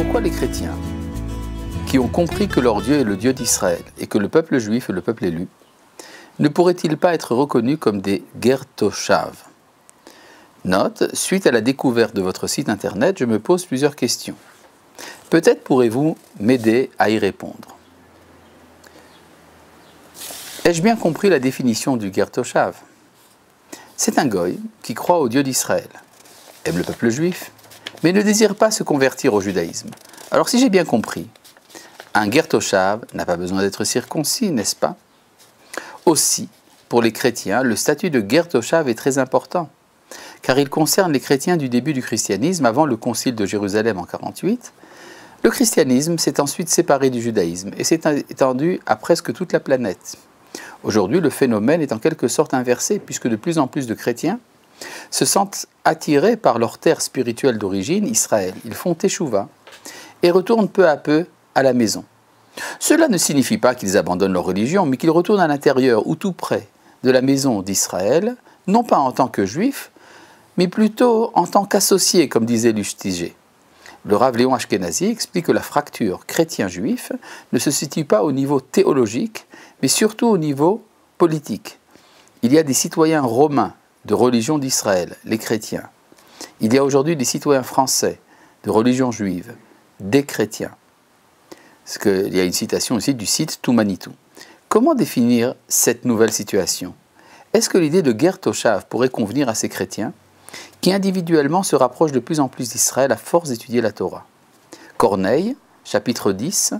pourquoi les chrétiens, qui ont compris que leur Dieu est le Dieu d'Israël et que le peuple juif est le peuple élu, ne pourraient-ils pas être reconnus comme des ger toshav? Note, suite à la découverte de votre site internet, je me pose plusieurs questions. Peut-être pourrez-vous m'aider à y répondre. Ai-je bien compris la définition du ger toshav? C'est un goy qui croit au Dieu d'Israël, aime le peuple juif, mais ne désire pas se convertir au judaïsme. Alors si j'ai bien compris, un ger toshav n'a pas besoin d'être circoncis, n'est-ce pas? Aussi, pour les chrétiens, le statut de ger toshav est très important, car il concerne les chrétiens du début du christianisme, avant le concile de Jérusalem en 48. Le christianisme s'est ensuite séparé du judaïsme et s'est étendu à presque toute la planète. Aujourd'hui, le phénomène est en quelque sorte inversé, puisque de plus en plus de chrétiens se sentent attirés par leur terre spirituelle d'origine, Israël. Ils font teshuva et retournent peu à peu à la maison. Cela ne signifie pas qu'ils abandonnent leur religion, mais qu'ils retournent à l'intérieur ou tout près de la maison d'Israël, non pas en tant que juifs, mais plutôt en tant qu'associés, comme disait Lustiger. Le Rav Léon Ashkenazi explique que la fracture chrétien-juif ne se situe pas au niveau théologique, mais surtout au niveau politique. Il y a des citoyens romains de religion d'Israël, les chrétiens. Il y a aujourd'hui des citoyens français de religion juive, des chrétiens. Il y a une citation aussi du site Toumanitou. Comment définir cette nouvelle situation? Est-ce que l'idée de ger toshav pourrait convenir à ces chrétiens qui individuellement se rapprochent de plus en plus d'Israël à force d'étudier la Torah? Corneille, chapitre 10,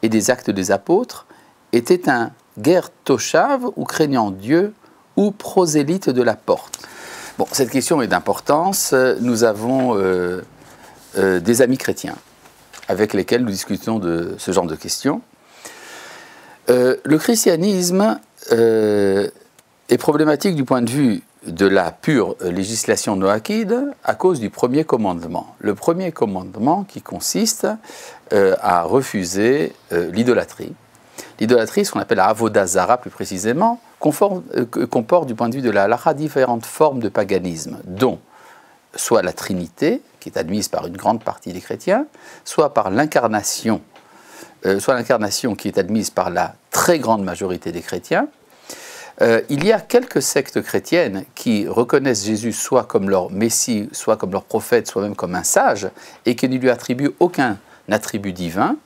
et des Actes des Apôtres, était un ger toshav ou craignant Dieu ou prosélyte de la porte? Bon, cette question est d'importance. Nous avons des amis chrétiens avec lesquels nous discutons de ce genre de questions. Le christianisme est problématique du point de vue de la pure législation noachique à cause du premier commandement. Le premier commandement qui consiste à refuser l'idolâtrie. L'idolâtrie, ce qu'on appelle la avodah zara plus précisément, comporte du point de vue de la halakha différentes formes de paganisme, dont soit la Trinité, qui est admise par une grande partie des chrétiens, soit par l'incarnation, qui est admise par la très grande majorité des chrétiens. Il y a quelques sectes chrétiennes qui reconnaissent Jésus soit comme leur Messie, soit comme leur prophète, soit même comme un sage, et qui ne lui attribuent aucun attribut divin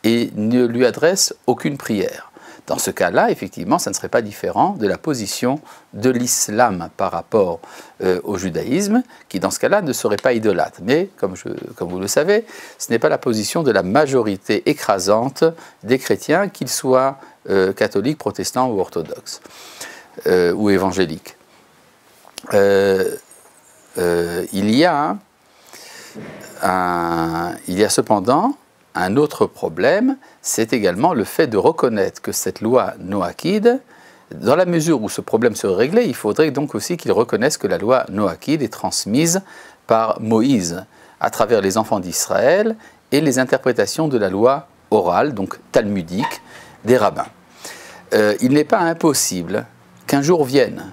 et ne lui adressent aucune prière. Dans ce cas-là, effectivement, ça ne serait pas différent de la position de l'islam par rapport au judaïsme, qui dans ce cas-là ne serait pas idolâtre. Mais, comme vous le savez, ce n'est pas la position de la majorité écrasante des chrétiens, qu'ils soient catholiques, protestants ou orthodoxes, ou évangéliques. Il y a cependant un autre problème, c'est également le fait de reconnaître que cette loi noachique, dans la mesure où ce problème serait réglé, il faudrait donc aussi qu'ils reconnaissent que la loi noachique est transmise par Moïse à travers les enfants d'Israël et les interprétations de la loi orale, donc talmudique, des rabbins. Il n'est pas impossible qu'un jour vienne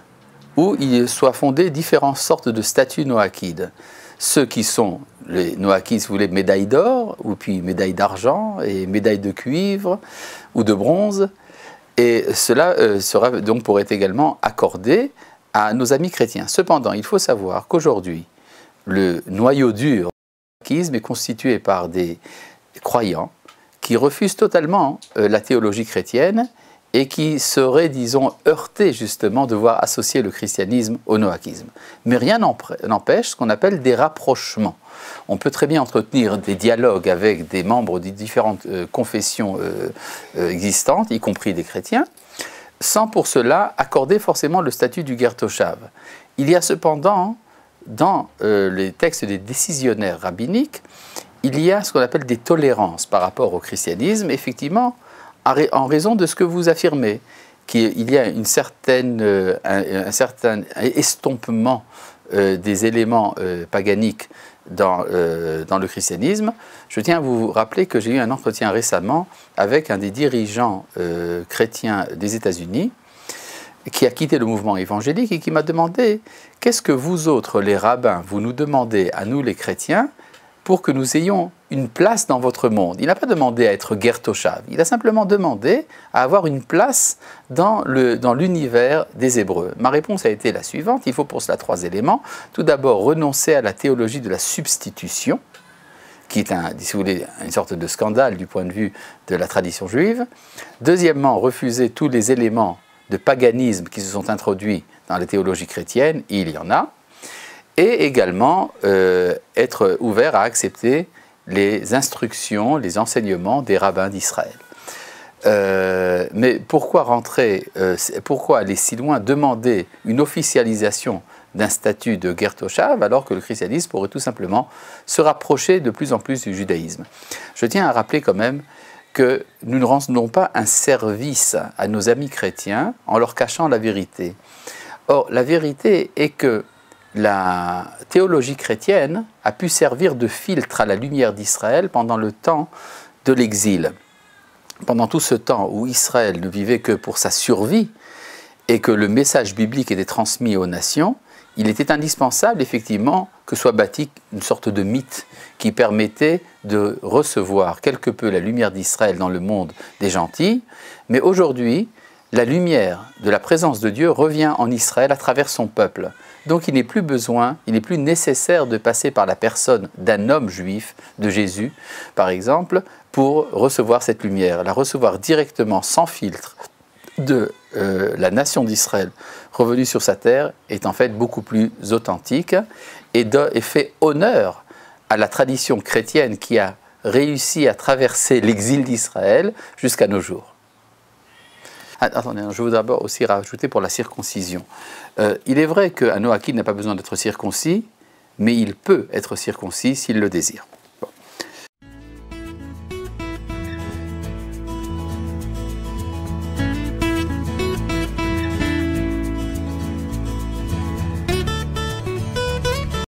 où il soit fondé différentes sortes de statuts noachiques. Ceux qui sont les noachiques, si vous voulez, médailles d'or, ou puis médailles d'argent, et médailles de cuivre, ou de bronze. Et cela pourrait être également accordé à nos amis chrétiens. Cependant, il faut savoir qu'aujourd'hui, le noyau dur du noachisme est constitué par des croyants qui refusent totalement la théologie chrétienne et qui seraient, disons, heurtés justement de voir associer le christianisme au noachisme. Mais rien n'empêche ce qu'on appelle des rapprochements. On peut très bien entretenir des dialogues avec des membres des différentes confessions existantes, y compris des chrétiens, sans pour cela accorder forcément le statut du ger toshav. Il y a cependant, dans les textes des décisionnaires rabbiniques, il y a ce qu'on appelle des tolérances par rapport au christianisme, effectivement, en raison de ce que vous affirmez, qu'il y a un certain estompement des éléments paganiques dans le christianisme. Je tiens à vous rappeler que j'ai eu un entretien récemment avec un des dirigeants chrétiens des États-Unis qui a quitté le mouvement évangélique et qui m'a demandé « Qu'est-ce que vous autres, les rabbins, vous nous demandez à nous les chrétiens pour que nous ayons une place dans votre monde. Il n'a pas demandé à être ger toshav, il a simplement demandé à avoir une place dans l'univers des Hébreux. Ma réponse a été la suivante, il faut pour cela 3 éléments. Tout d'abord, renoncer à la théologie de la substitution, qui est, si vous voulez, une sorte de scandale du point de vue de la tradition juive. Deuxièmement, refuser tous les éléments de paganisme qui se sont introduits dans la théologie chrétienne, il y en a, et également être ouvert à accepter les instructions, les enseignements des rabbins d'Israël. Mais pourquoi pourquoi aller si loin, demander une officialisation d'un statut de ger toshav alors que le christianisme pourrait tout simplement se rapprocher de plus en plus du judaïsme? Je tiens à rappeler quand même que nous ne rendons pas un service à nos amis chrétiens en leur cachant la vérité. Or, la vérité est que la théologie chrétienne a pu servir de filtre à la lumière d'Israël pendant le temps de l'exil. Pendant tout ce temps où Israël ne vivait que pour sa survie et que le message biblique était transmis aux nations, il était indispensable effectivement que soit bâti une sorte de mythe qui permettait de recevoir quelque peu la lumière d'Israël dans le monde des gentils. Mais aujourd'hui, la lumière de la présence de Dieu revient en Israël à travers son peuple. Donc il n'est plus nécessaire de passer par la personne d'un homme juif, de Jésus par exemple, pour recevoir cette lumière, la recevoir directement, sans filtre, de la nation d'Israël revenue sur sa terre est en fait beaucoup plus authentique et fait honneur à la tradition chrétienne qui a réussi à traverser l'exil d'Israël jusqu'à nos jours. Attendez, je voudrais d'abord aussi rajouter pour la circoncision. Il est vrai qu'un Noachide n'a pas besoin d'être circoncis, mais il peut être circoncis s'il le désire.